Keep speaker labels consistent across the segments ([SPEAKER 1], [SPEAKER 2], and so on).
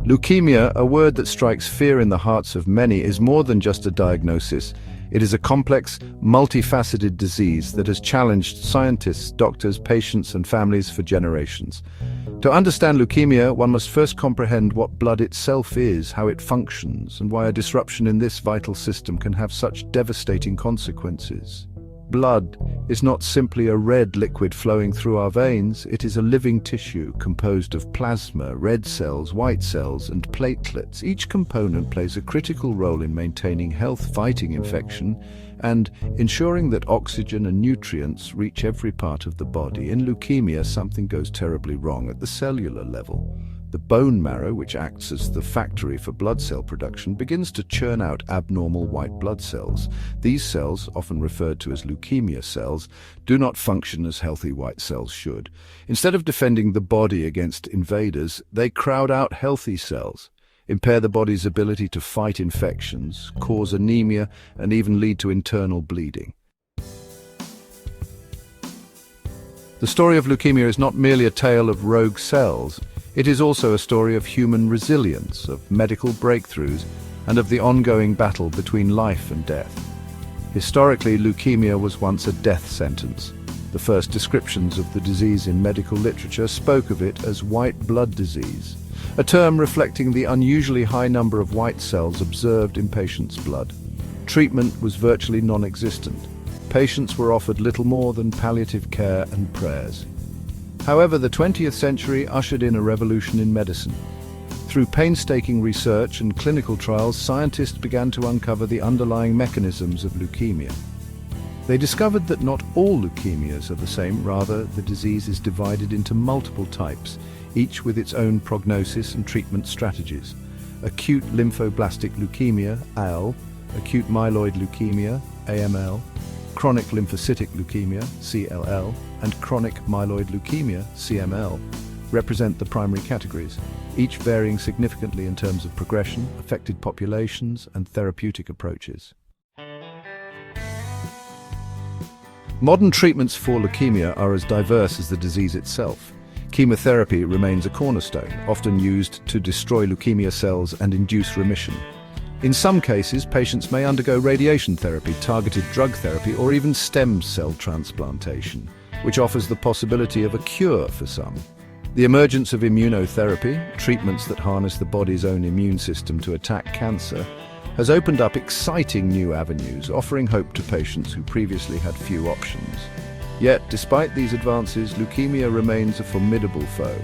[SPEAKER 1] Leukemia, a word that strikes fear in the hearts of many, is more than just a diagnosis. It is a complex, multifaceted disease that has challenged scientists, doctors, patients, and families for generations. To understand leukemia, one must first comprehend what blood itself is, how it functions, and why a disruption in this vital system can have such devastating consequences. Blood is not simply a red liquid flowing through our veins, it is a living tissue composed of plasma, red cells, white cells, and platelets. Each component plays a critical role in maintaining health, fighting infection, and ensuring that oxygen and nutrients reach every part of the body. In leukemia, something goes terribly wrong at the cellular level. The bone marrow, which acts as the factory for blood cell production, begins to churn out abnormal white blood cells. These cells, often referred to as leukemia cells, do not function as healthy white cells should. Instead of defending the body against invaders, they crowd out healthy cells, impair the body's ability to fight infections, cause anemia, and even lead to internal bleeding. The story of leukemia is not merely a tale of rogue cells. It is also a story of human resilience, of medical breakthroughs, and of the ongoing battle between life and death. Historically, leukemia was once a death sentence. The first descriptions of the disease in medical literature spoke of it as white blood disease, a term reflecting the unusually high number of white cells observed in patients' blood. Treatment was virtually non-existent. Patients were offered little more than palliative care and prayers. However, the 20th century ushered in a revolution in medicine. Through painstaking research and clinical trials, scientists began to uncover the underlying mechanisms of leukemia. They discovered that not all leukemias are the same, rather, the disease is divided into multiple types, each with its own prognosis and treatment strategies. Acute lymphoblastic leukemia, ALL, acute myeloid leukemia, AML, chronic lymphocytic leukemia, CLL, and chronic myeloid leukemia, CML, represent the primary categories, each varying significantly in terms of progression, affected populations, and therapeutic approaches. Modern treatments for leukemia are as diverse as the disease itself. Chemotherapy remains a cornerstone, often used to destroy leukemia cells and induce remission. In some cases, patients may undergo radiation therapy, targeted drug therapy, or even stem cell transplantation, which offers the possibility of a cure for some. The emergence of immunotherapy, treatments that harness the body's own immune system to attack cancer, has opened up exciting new avenues, offering hope to patients who previously had few options. Yet, despite these advances, leukemia remains a formidable foe.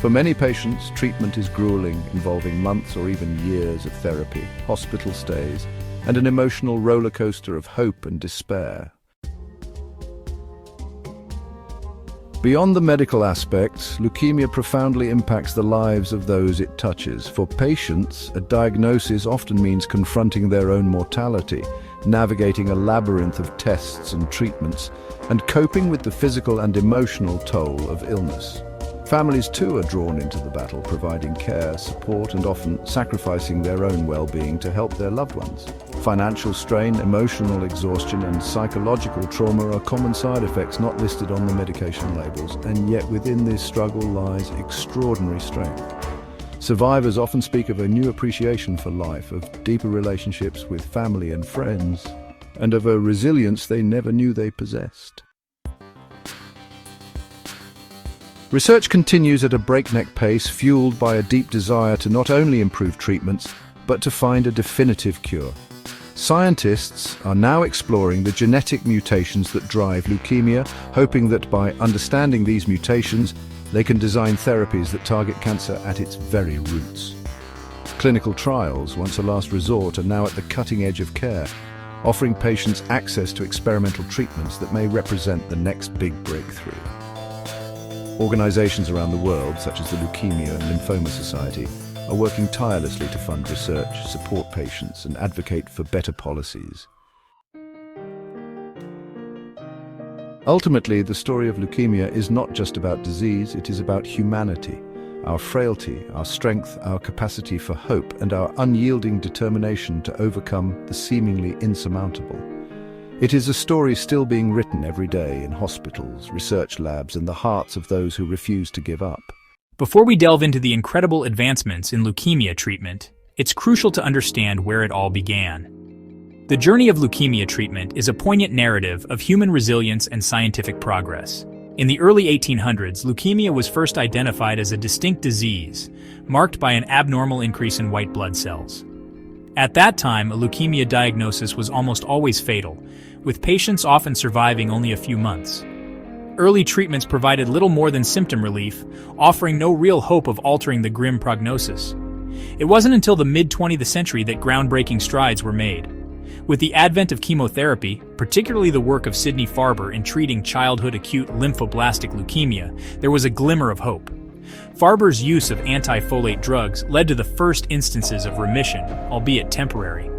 [SPEAKER 1] For many patients, treatment is grueling, involving months or even years of therapy, hospital stays, and an emotional roller coaster of hope and despair. Beyond the medical aspects, leukemia profoundly impacts the lives of those it touches. For patients, a diagnosis often means confronting their own mortality, navigating a labyrinth of tests and treatments, and coping with the physical and emotional toll of illness. Families too are drawn into the battle, providing care, support, and often sacrificing their own well-being to help their loved ones. Financial strain, emotional exhaustion, and psychological trauma are common side effects not listed on the medication labels, and yet within this struggle lies extraordinary strength. Survivors often speak of a new appreciation for life, of deeper relationships with family and friends, and of a resilience they never knew they possessed. Research continues at a breakneck pace, fueled by a deep desire to not only improve treatments, but to find a definitive cure. Scientists are now exploring the genetic mutations that drive leukemia, hoping that by understanding these mutations, they can design therapies that target cancer at its very roots. Clinical trials, once a last resort, are now at the cutting edge of care, offering patients access to experimental treatments that may represent the next big breakthrough. Organizations around the world, such as the Leukemia and Lymphoma Society, are working tirelessly to fund research, support patients, and advocate for better policies. Ultimately, the story of leukemia is not just about disease, it is about humanity, our frailty, our strength, our capacity for hope, and our unyielding determination to overcome the seemingly insurmountable. It is a story still being written every day in hospitals, research labs, and the hearts of those who refuse to give up.
[SPEAKER 2] Before we delve into the incredible advancements in leukemia treatment, it's crucial to understand where it all began. The journey of leukemia treatment is a poignant narrative of human resilience and scientific progress. In the early 1800s, leukemia was first identified as a distinct disease, marked by an abnormal increase in white blood cells. At that time, a leukemia diagnosis was almost always fatal, with patients often surviving only a few months. Early treatments provided little more than symptom relief, offering no real hope of altering the grim prognosis. It wasn't until the mid-20th century that groundbreaking strides were made. With the advent of chemotherapy, particularly the work of Sidney Farber in treating childhood acute lymphoblastic leukemia, there was a glimmer of hope. Farber's use of anti-folate drugs led to the first instances of remission, albeit temporary.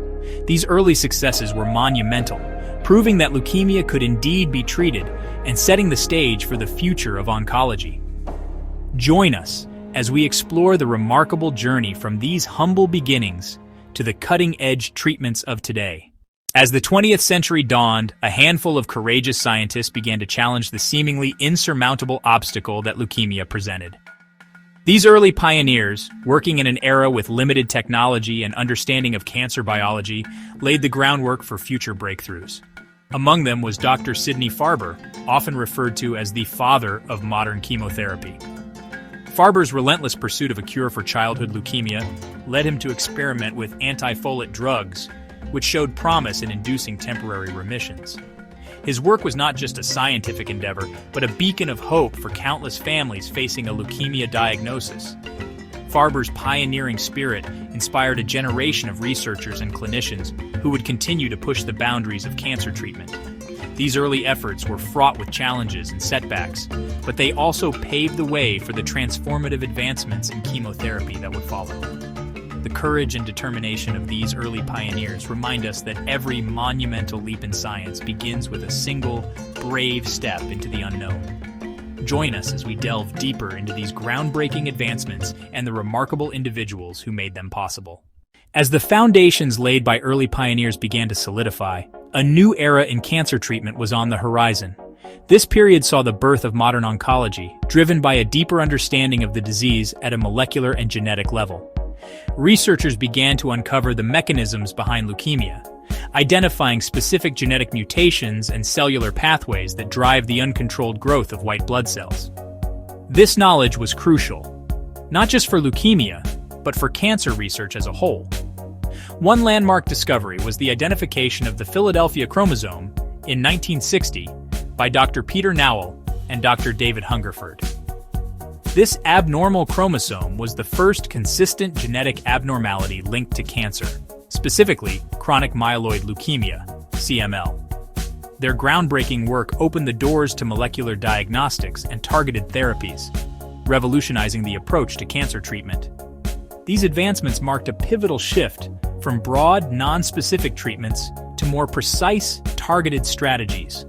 [SPEAKER 2] These early successes were monumental, proving that leukemia could indeed be treated and setting the stage for the future of oncology. Join us as we explore the remarkable journey from these humble beginnings to the cutting-edge treatments of today. As the 20th century dawned, a handful of courageous scientists began to challenge the seemingly insurmountable obstacle that leukemia presented. These early pioneers, working in an era with limited technology and understanding of cancer biology, laid the groundwork for future breakthroughs. Among them was Dr. Sidney Farber, often referred to as the father of modern chemotherapy. Farber's relentless pursuit of a cure for childhood leukemia led him to experiment with anti-folate drugs, which showed promise in inducing temporary remissions. His work was not just a scientific endeavor, but a beacon of hope for countless families facing a leukemia diagnosis. Farber's pioneering spirit inspired a generation of researchers and clinicians who would continue to push the boundaries of cancer treatment. These early efforts were fraught with challenges and setbacks, but they also paved the way for the transformative advancements in chemotherapy that would follow. The courage and determination of these early pioneers remind us that every monumental leap in science begins with a single, brave step into the unknown. Join us as we delve deeper into these groundbreaking advancements and the remarkable individuals who made them possible. As the foundations laid by early pioneers began to solidify, a new era in cancer treatment was on the horizon. This period saw the birth of modern oncology, driven by a deeper understanding of the disease at a molecular and genetic level. Researchers began to uncover the mechanisms behind leukemia, identifying specific genetic mutations and cellular pathways that drive the uncontrolled growth of white blood cells. This knowledge was crucial, not just for leukemia, but for cancer research as a whole. One landmark discovery was the identification of the Philadelphia chromosome in 1960 by Dr. Peter Nowell and Dr. David Hungerford. This abnormal chromosome was the first consistent genetic abnormality linked to cancer, specifically chronic myeloid leukemia, CML. Their groundbreaking work opened the doors to molecular diagnostics and targeted therapies, revolutionizing the approach to cancer treatment. These advancements marked a pivotal shift from broad, non-specific treatments to more precise, targeted strategies.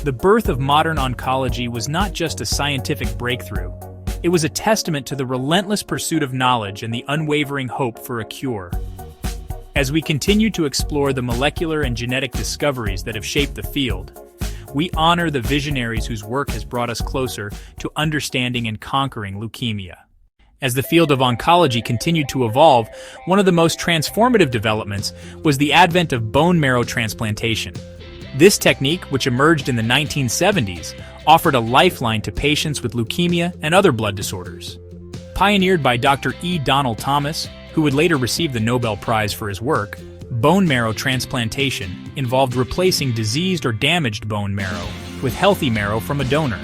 [SPEAKER 2] The birth of modern oncology was not just a scientific breakthrough. It was a testament to the relentless pursuit of knowledge and the unwavering hope for a cure. As we continue to explore the molecular and genetic discoveries that have shaped the field, we honor the visionaries whose work has brought us closer to understanding and conquering leukemia. As the field of oncology continued to evolve, one of the most transformative developments was the advent of bone marrow transplantation. This technique, which emerged in the 1970s, offered a lifeline to patients with leukemia and other blood disorders. Pioneered by Dr. E. Donald Thomas, who would later receive the Nobel Prize for his work, bone marrow transplantation involved replacing diseased or damaged bone marrow with healthy marrow from a donor.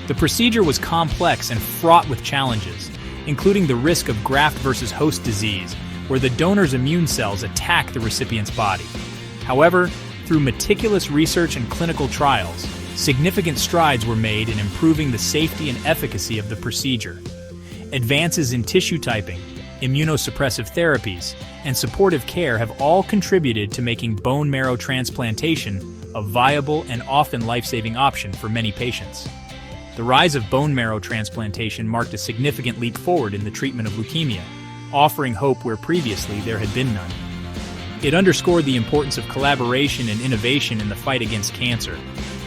[SPEAKER 2] The procedure was complex and fraught with challenges, including the risk of graft versus host disease, where the donor's immune cells attack the recipient's body. However, through meticulous research and clinical trials, significant strides were made in improving the safety and efficacy of the procedure. Advances in tissue typing, immunosuppressive therapies, and supportive care have all contributed to making bone marrow transplantation a viable and often life-saving option for many patients. The rise of bone marrow transplantation marked a significant leap forward in the treatment of leukemia, offering hope where previously there had been none. It underscored the importance of collaboration and innovation in the fight against cancer,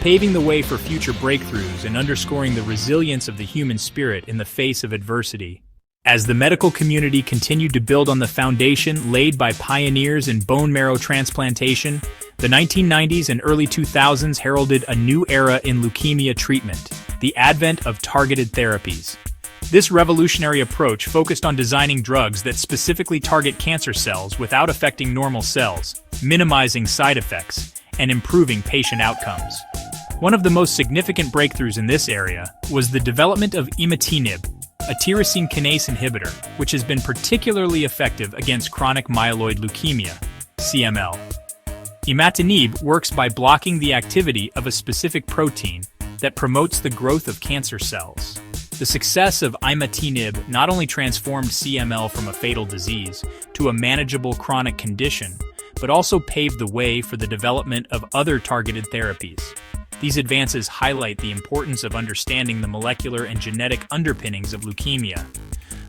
[SPEAKER 2] paving the way for future breakthroughs and underscoring the resilience of the human spirit in the face of adversity. As the medical community continued to build on the foundation laid by pioneers in bone marrow transplantation, the 1990s and early 2000s heralded a new era in leukemia treatment, the advent of targeted therapies. This revolutionary approach focused on designing drugs that specifically target cancer cells without affecting normal cells, minimizing side effects, and improving patient outcomes. One of the most significant breakthroughs in this area was the development of imatinib, a tyrosine kinase inhibitor, which has been particularly effective against chronic myeloid leukemia, CML. Imatinib works by blocking the activity of a specific protein that promotes the growth of cancer cells. The success of imatinib not only transformed CML from a fatal disease to a manageable chronic condition, but also paved the way for the development of other targeted therapies. These advances highlight the importance of understanding the molecular and genetic underpinnings of leukemia.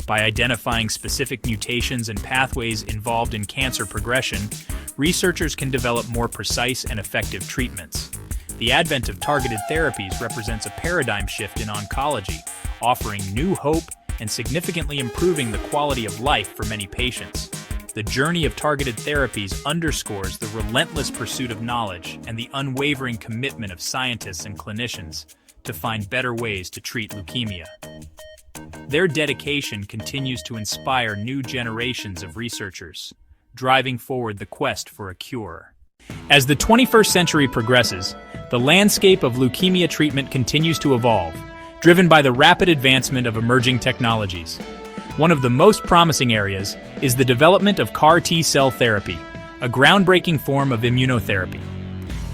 [SPEAKER 2] By identifying specific mutations and pathways involved in cancer progression, researchers can develop more precise and effective treatments. The advent of targeted therapies represents a paradigm shift in oncology, offering new hope and significantly improving the quality of life for many patients. The journey of targeted therapies underscores the relentless pursuit of knowledge and the unwavering commitment of scientists and clinicians to find better ways to treat leukemia. Their dedication continues to inspire new generations of researchers, driving forward the quest for a cure. As the 21st century progresses, the landscape of leukemia treatment continues to evolve, driven by the rapid advancement of emerging technologies. One of the most promising areas is the development of CAR T-cell therapy, a groundbreaking form of immunotherapy.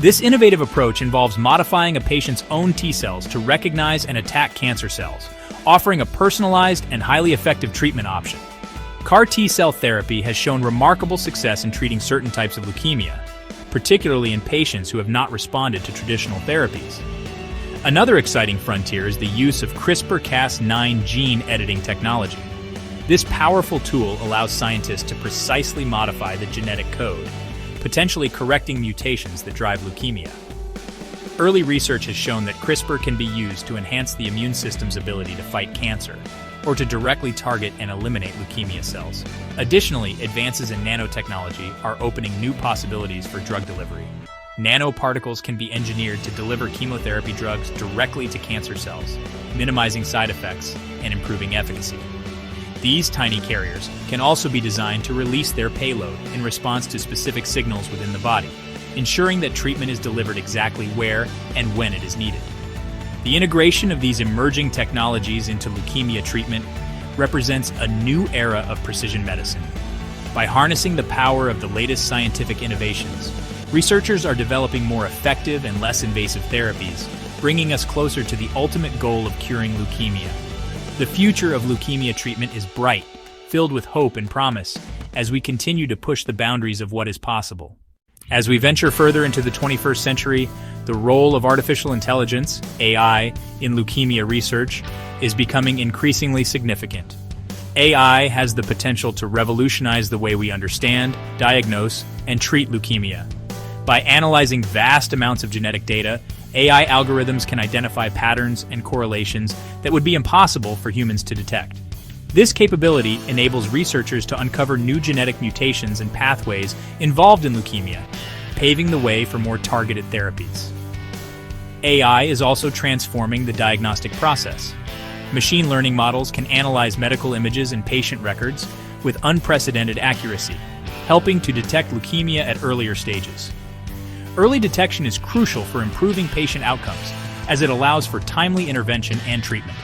[SPEAKER 2] This innovative approach involves modifying a patient's own T-cells to recognize and attack cancer cells, offering a personalized and highly effective treatment option. CAR T-cell therapy has shown remarkable success in treating certain types of leukemia, particularly in patients who have not responded to traditional therapies. Another exciting frontier is the use of CRISPR-Cas9 gene editing technology. This powerful tool allows scientists to precisely modify the genetic code, potentially correcting mutations that drive leukemia. Early research has shown that CRISPR can be used to enhance the immune system's ability to fight cancer, or to directly target and eliminate leukemia cells. Additionally, advances in nanotechnology are opening new possibilities for drug delivery. Nanoparticles can be engineered to deliver chemotherapy drugs directly to cancer cells, minimizing side effects and improving efficacy. These tiny carriers can also be designed to release their payload in response to specific signals within the body, ensuring that treatment is delivered exactly where and when it is needed. The integration of these emerging technologies into leukemia treatment represents a new era of precision medicine. By harnessing the power of the latest scientific innovations, researchers are developing more effective and less invasive therapies, bringing us closer to the ultimate goal of curing leukemia. The future of leukemia treatment is bright, filled with hope and promise, as we continue to push the boundaries of what is possible. As we venture further into the 21st century, the role of artificial intelligence, AI, in leukemia research is becoming increasingly significant. AI has the potential to revolutionize the way we understand, diagnose, and treat leukemia. By analyzing vast amounts of genetic data, AI algorithms can identify patterns and correlations that would be impossible for humans to detect. This capability enables researchers to uncover new genetic mutations and pathways involved in leukemia, paving the way for more targeted therapies. AI is also transforming the diagnostic process. Machine learning models can analyze medical images and patient records with unprecedented accuracy, helping to detect leukemia at earlier stages. Early detection is crucial for improving patient outcomes, as it allows for timely intervention and treatment.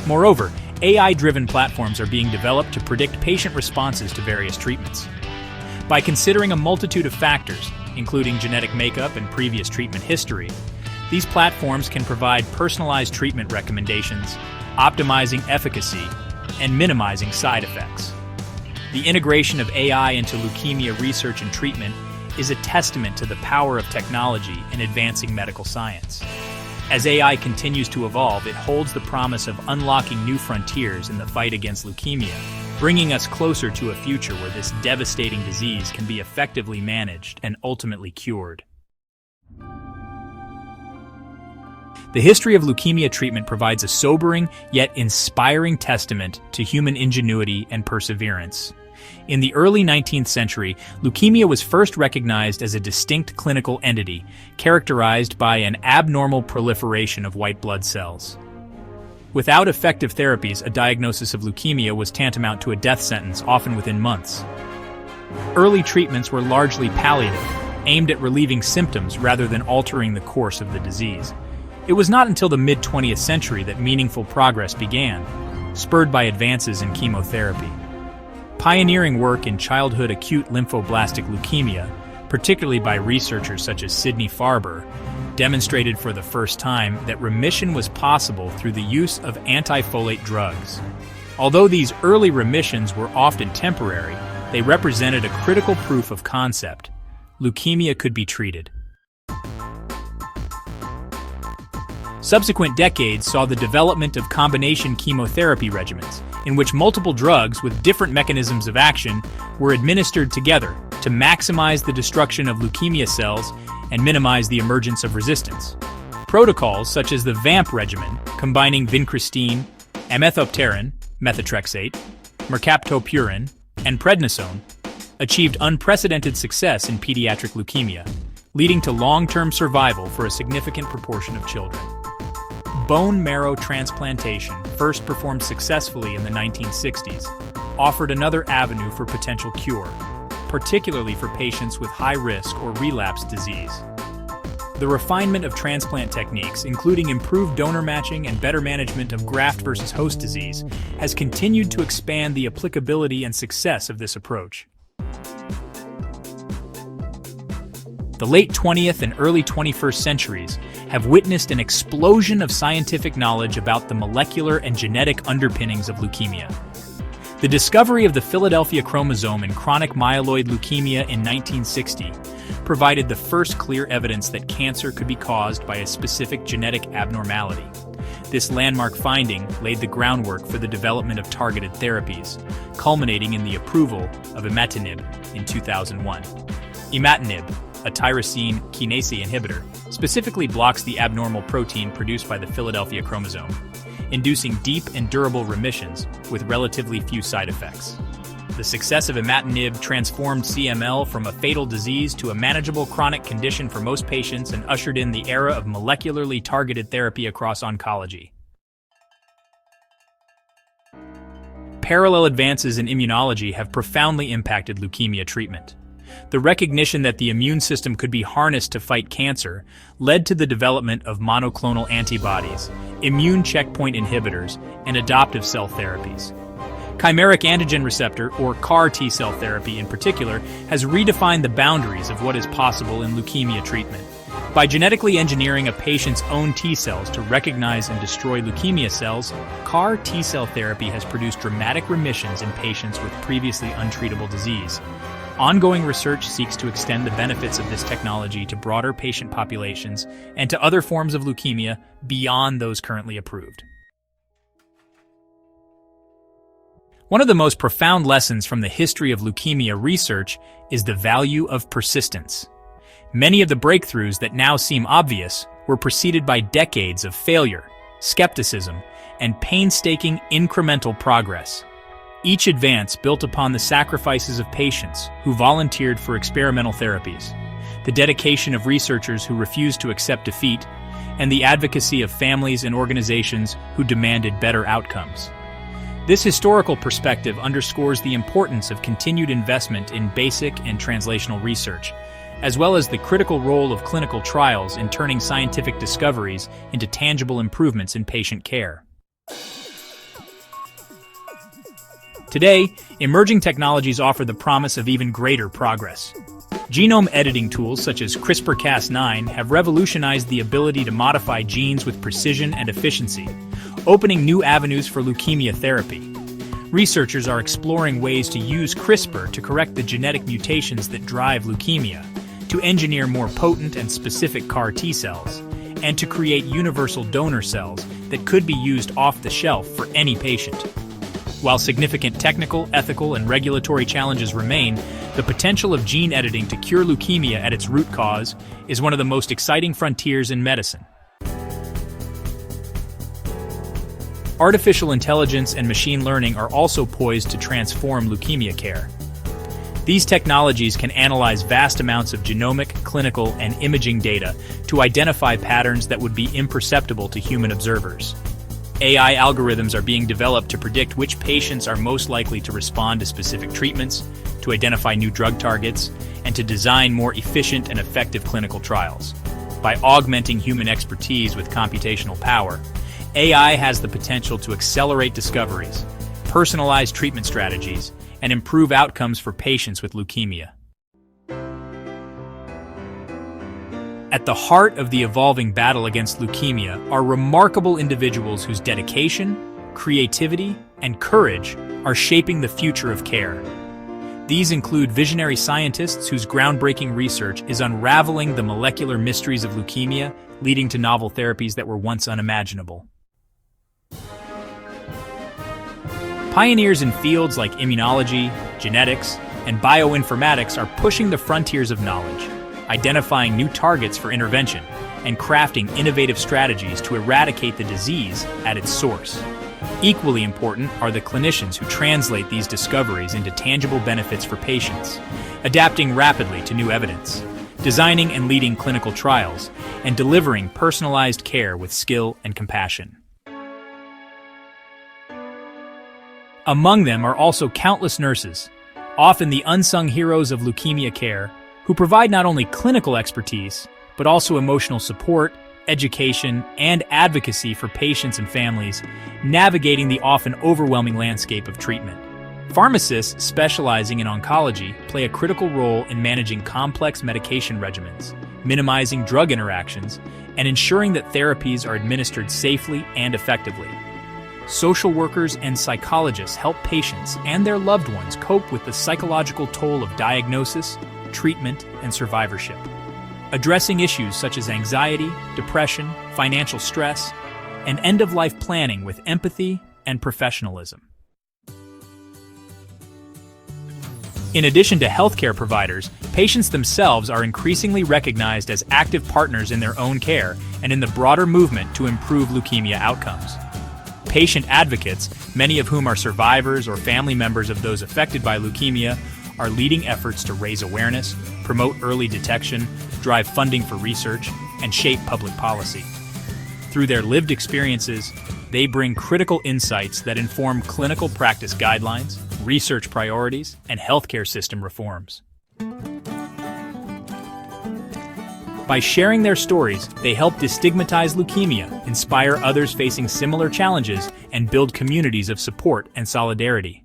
[SPEAKER 2] Moreover, AI-driven platforms are being developed to predict patient responses to various treatments. By considering a multitude of factors, including genetic makeup and previous treatment history, these platforms can provide personalized treatment recommendations, optimizing efficacy and minimizing side effects. The integration of AI into leukemia research and treatment is a testament to the power of technology in advancing medical science. As AI continues to evolve, it holds the promise of unlocking new frontiers in the fight against leukemia, bringing us closer to a future where this devastating disease can be effectively managed and ultimately cured. The history of leukemia treatment provides a sobering yet inspiring testament to human ingenuity and perseverance. In the early 19th century, leukemia was first recognized as a distinct clinical entity, characterized by an abnormal proliferation of white blood cells. Without effective therapies, a diagnosis of leukemia was tantamount to a death sentence, often within months. Early treatments were largely palliative, aimed at relieving symptoms rather than altering the course of the disease. It was not until the mid-20th century that meaningful progress began, spurred by advances in chemotherapy. Pioneering work in childhood acute lymphoblastic leukemia, particularly by researchers such as Sidney Farber, demonstrated for the first time that remission was possible through the use of antifolate drugs. Although these early remissions were often temporary, they represented a critical proof of concept. Leukemia could be treated. Subsequent decades saw the development of combination chemotherapy regimens, in which multiple drugs with different mechanisms of action were administered together to maximize the destruction of leukemia cells and minimize the emergence of resistance. Protocols such as the VAMP regimen, combining vincristine, amitriptyline, methotrexate, mercaptopurin, and prednisone, achieved unprecedented success in pediatric leukemia, leading to long-term survival for a significant proportion of children. Bone marrow transplantation, first performed successfully in the 1960s, offered another avenue for potential cure, particularly for patients with high-risk or relapsed disease. The refinement of transplant techniques, including improved donor matching and better management of graft versus host disease, has continued to expand the applicability and success of this approach. The late 20th and early 21st centuries have witnessed an explosion of scientific knowledge about the molecular and genetic underpinnings of leukemia. The discovery of the Philadelphia chromosome in chronic myeloid leukemia in 1960 provided the first clear evidence that cancer could be caused by a specific genetic abnormality. This landmark finding laid the groundwork for the development of targeted therapies, culminating in the approval of imatinib in 2001. Imatinib, a tyrosine kinase inhibitor, specifically blocks the abnormal protein produced by the Philadelphia chromosome, inducing deep and durable remissions with relatively few side effects. The success of imatinib transformed CML from a fatal disease to a manageable chronic condition for most patients and ushered in the era of molecularly targeted therapy across oncology. Parallel advances in immunology have profoundly impacted leukemia treatment. The recognition that the immune system could be harnessed to fight cancer led to the development of monoclonal antibodies, immune checkpoint inhibitors, and adoptive cell therapies. Chimeric antigen receptor, or CAR T-cell therapy in particular, has redefined the boundaries of what is possible in leukemia treatment. By genetically engineering a patient's own T-cells to recognize and destroy leukemia cells, CAR T-cell therapy has produced dramatic remissions in patients with previously untreatable disease. Ongoing research seeks to extend the benefits of this technology to broader patient populations and to other forms of leukemia beyond those currently approved. One of the most profound lessons from the history of leukemia research is the value of persistence. Many of the breakthroughs that now seem obvious were preceded by decades of failure, skepticism, and painstaking incremental progress. Each advance built upon the sacrifices of patients who volunteered for experimental therapies, the dedication of researchers who refused to accept defeat, and the advocacy of families and organizations who demanded better outcomes. This historical perspective underscores the importance of continued investment in basic and translational research, as well as the critical role of clinical trials in turning scientific discoveries into tangible improvements in patient care. Today, emerging technologies offer the promise of even greater progress. Genome editing tools such as CRISPR-Cas9 have revolutionized the ability to modify genes with precision and efficiency, opening new avenues for leukemia therapy. Researchers are exploring ways to use CRISPR to correct the genetic mutations that drive leukemia, to engineer more potent and specific CAR T-cells, and to create universal donor cells that could be used off the shelf for any patient. While significant technical, ethical, and regulatory challenges remain, the potential of gene editing to cure leukemia at its root cause is one of the most exciting frontiers in medicine. Artificial intelligence and machine learning are also poised to transform leukemia care. These technologies can analyze vast amounts of genomic, clinical, and imaging data to identify patterns that would be imperceptible to human observers. AI algorithms are being developed to predict which patients are most likely to respond to specific treatments, to identify new drug targets, and to design more efficient and effective clinical trials. By augmenting human expertise with computational power, AI has the potential to accelerate discoveries, personalize treatment strategies, and improve outcomes for patients with leukemia. At the heart of the evolving battle against leukemia are remarkable individuals whose dedication, creativity, and courage are shaping the future of care. These include visionary scientists whose groundbreaking research is unraveling the molecular mysteries of leukemia, leading to novel therapies that were once unimaginable. Pioneers in fields like immunology, genetics, and bioinformatics are pushing the frontiers of knowledge, identifying new targets for intervention, and crafting innovative strategies to eradicate the disease at its source. Equally important are the clinicians who translate these discoveries into tangible benefits for patients, adapting rapidly to new evidence, designing and leading clinical trials, and delivering personalized care with skill and compassion. Among them are also countless nurses, often the unsung heroes of leukemia care, who provide not only clinical expertise, but also emotional support, education, and advocacy for patients and families, navigating the often overwhelming landscape of treatment. Pharmacists specializing in oncology play a critical role in managing complex medication regimens, minimizing drug interactions, and ensuring that therapies are administered safely and effectively. Social workers and psychologists help patients and their loved ones cope with the psychological toll of diagnosis, treatment, and survivorship, addressing issues such as anxiety, depression, financial stress, and end-of-life planning with empathy and professionalism. In addition to healthcare providers, patients themselves are increasingly recognized as active partners in their own care and in the broader movement to improve leukemia outcomes. Patient advocates, many of whom are survivors or family members of those affected by leukemia, are leading efforts to raise awareness, promote early detection, drive funding for research, and shape public policy. Through their lived experiences, they bring critical insights that inform clinical practice guidelines, research priorities, and healthcare system reforms. By sharing their stories, they help destigmatize leukemia, inspire others facing similar challenges, and build communities of support and solidarity.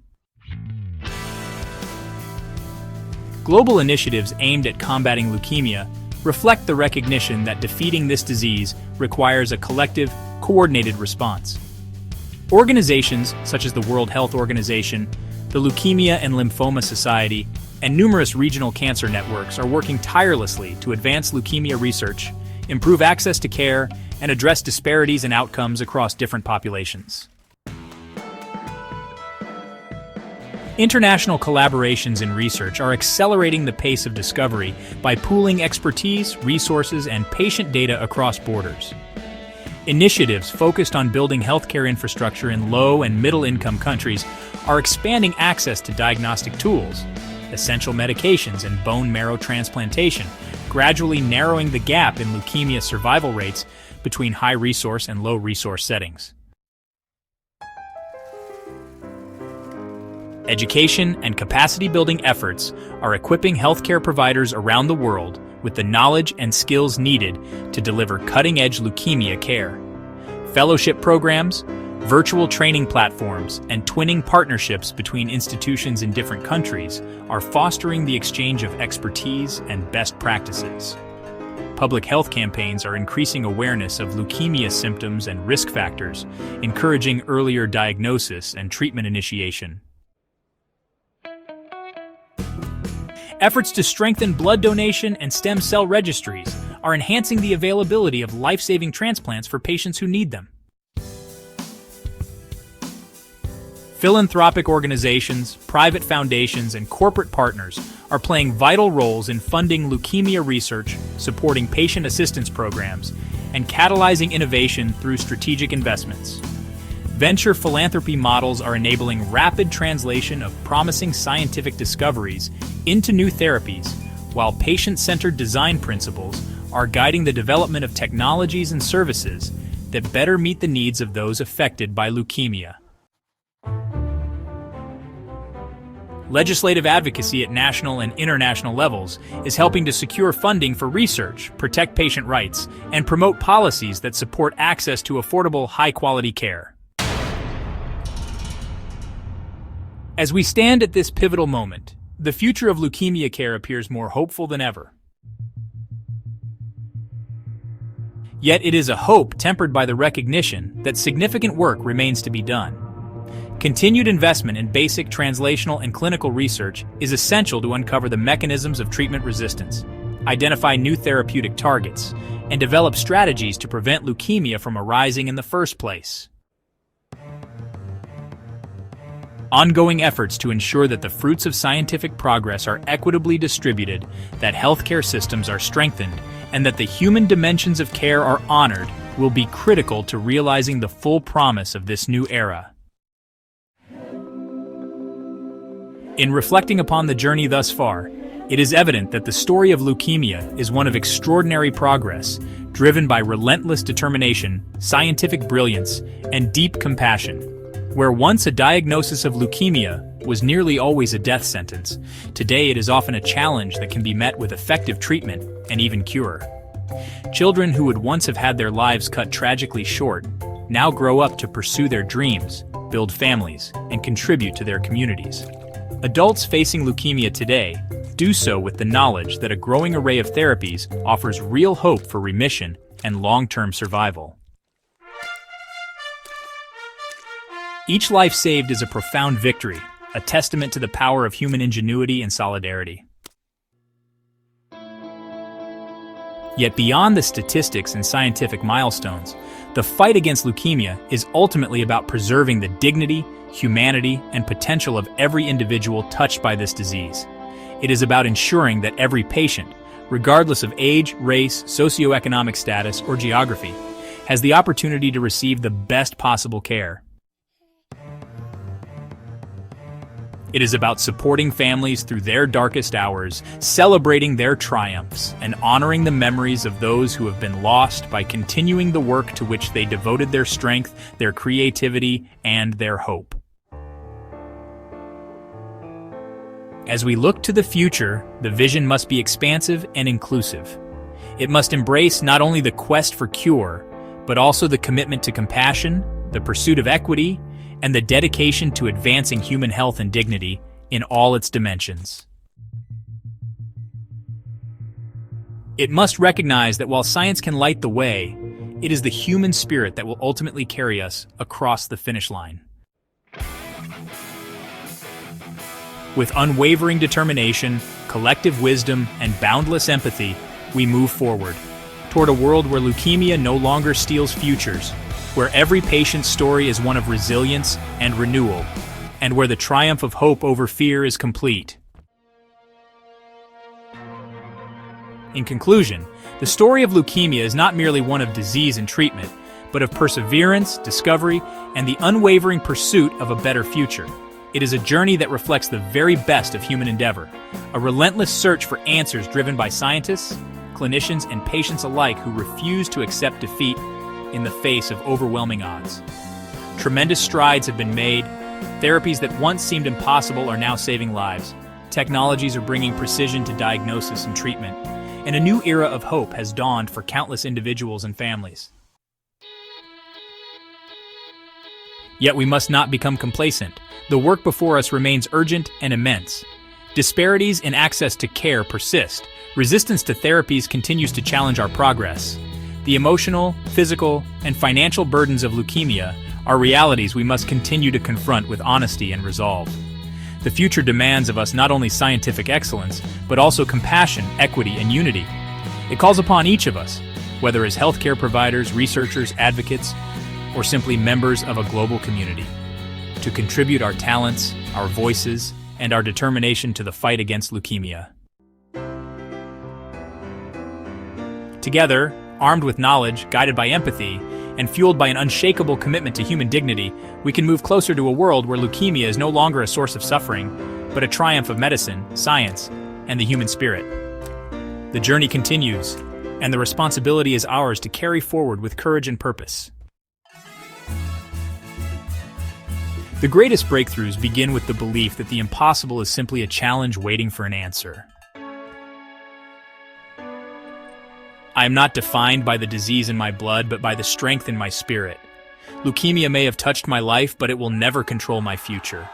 [SPEAKER 2] Global initiatives aimed at combating leukemia reflect the recognition that defeating this disease requires a collective, coordinated response. Organizations such as the World Health Organization, the Leukemia and Lymphoma Society, and numerous regional cancer networks are working tirelessly to advance leukemia research, improve access to care, and address disparities in outcomes across different populations. International collaborations in research are accelerating the pace of discovery by pooling expertise, resources, and patient data across borders. Initiatives focused on building healthcare infrastructure in low- and middle-income countries are expanding access to diagnostic tools, essential medications, and bone marrow transplantation, gradually narrowing the gap in leukemia survival rates between high-resource and low-resource settings. Education and capacity-building efforts are equipping healthcare providers around the world with the knowledge and skills needed to deliver cutting-edge leukemia care. Fellowship programs, virtual training platforms, and twinning partnerships between institutions in different countries are fostering the exchange of expertise and best practices. Public health campaigns are increasing awareness of leukemia symptoms and risk factors, encouraging earlier diagnosis and treatment initiation. Efforts to strengthen blood donation and stem cell registries are enhancing the availability of life-saving transplants for patients who need them. Philanthropic organizations, private foundations, and corporate partners are playing vital roles in funding leukemia research, supporting patient assistance programs, and catalyzing innovation through strategic investments. Venture philanthropy models are enabling rapid translation of promising scientific discoveries into new therapies, while patient-centered design principles are guiding the development of technologies and services that better meet the needs of those affected by leukemia. Legislative advocacy at national and international levels is helping to secure funding for research, protect patient rights, and promote policies that support access to affordable, high-quality care. As we stand at this pivotal moment, the future of leukemia care appears more hopeful than ever. Yet it is a hope tempered by the recognition that significant work remains to be done. Continued investment in basic translational and clinical research is essential to uncover the mechanisms of treatment resistance, identify new therapeutic targets, and develop strategies to prevent leukemia from arising in the first place. Ongoing efforts to ensure that the fruits of scientific progress are equitably distributed, that healthcare systems are strengthened, and that the human dimensions of care are honored will be critical to realizing the full promise of this new era. In reflecting upon the journey thus far, it is evident that the story of leukemia is one of extraordinary progress, driven by relentless determination, scientific brilliance, and deep compassion. Where once a diagnosis of leukemia was nearly always a death sentence, today it is often a challenge that can be met with effective treatment and even cure. Children who would once have had their lives cut tragically short now grow up to pursue their dreams, build families, and contribute to their communities. Adults facing leukemia today do so with the knowledge that a growing array of therapies offers real hope for remission and long-term survival. Each life saved is a profound victory, a testament to the power of human ingenuity and solidarity. Yet beyond the statistics and scientific milestones, the fight against leukemia is ultimately about preserving the dignity, humanity, and potential of every individual touched by this disease. It is about ensuring that every patient, regardless of age, race, socioeconomic status, or geography, has the opportunity to receive the best possible care. It is about supporting families through their darkest hours, celebrating their triumphs, and honoring the memories of those who have been lost by continuing the work to which they devoted their strength, their creativity, and their hope. As we look to the future, the vision must be expansive and inclusive. It must embrace not only the quest for cure, but also the commitment to compassion, the pursuit of equity, and the dedication to advancing human health and dignity in all its dimensions. It must recognize that while science can light the way, it is the human spirit that will ultimately carry us across the finish line. With unwavering determination, collective wisdom, and boundless empathy, we move forward toward a world where leukemia no longer steals futures, where every patient's story is one of resilience and renewal, and where the triumph of hope over fear is complete. In conclusion, the story of leukemia is not merely one of disease and treatment, but of perseverance, discovery, and the unwavering pursuit of a better future. It is a journey that reflects the very best of human endeavor, a relentless search for answers driven by scientists, clinicians, and patients alike who refuse to accept defeat in the face of overwhelming odds. Tremendous strides have been made. Therapies that once seemed impossible are now saving lives. Technologies are bringing precision to diagnosis and treatment, and a new era of hope has dawned for countless individuals and families. Yet we must not become complacent. The work before us remains urgent and immense. Disparities in access to care persist. Resistance to therapies continues to challenge our progress. The emotional, physical, and financial burdens of leukemia are realities we must continue to confront with honesty and resolve. The future demands of us not only scientific excellence, but also compassion, equity, and unity. It calls upon each of us, whether as healthcare providers, researchers, advocates, or simply members of a global community, to contribute our talents, our voices, and our determination to the fight against leukemia. Together, armed with knowledge, guided by empathy, and fueled by an unshakable commitment to human dignity, we can move closer to a world where leukemia is no longer a source of suffering, but a triumph of medicine, science, and the human spirit. The journey continues, and the responsibility is ours to carry forward with courage and purpose. The greatest breakthroughs begin with the belief that the impossible is simply a challenge waiting for an answer. I am not defined by the disease in my blood, but by the strength in my spirit. Leukemia may have touched my life, but it will never control my future.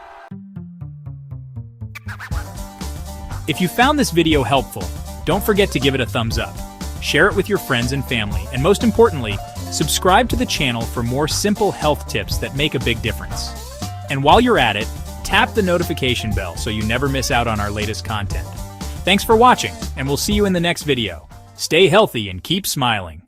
[SPEAKER 2] If you found this video helpful, don't forget to give it a thumbs up, share it with your friends and family, and most importantly, subscribe to the channel for more simple health tips that make a big difference. And while you're at it, tap the notification bell so you never miss out on our latest content. Thanks for watching, and we'll see you in the next video. Stay healthy and keep smiling.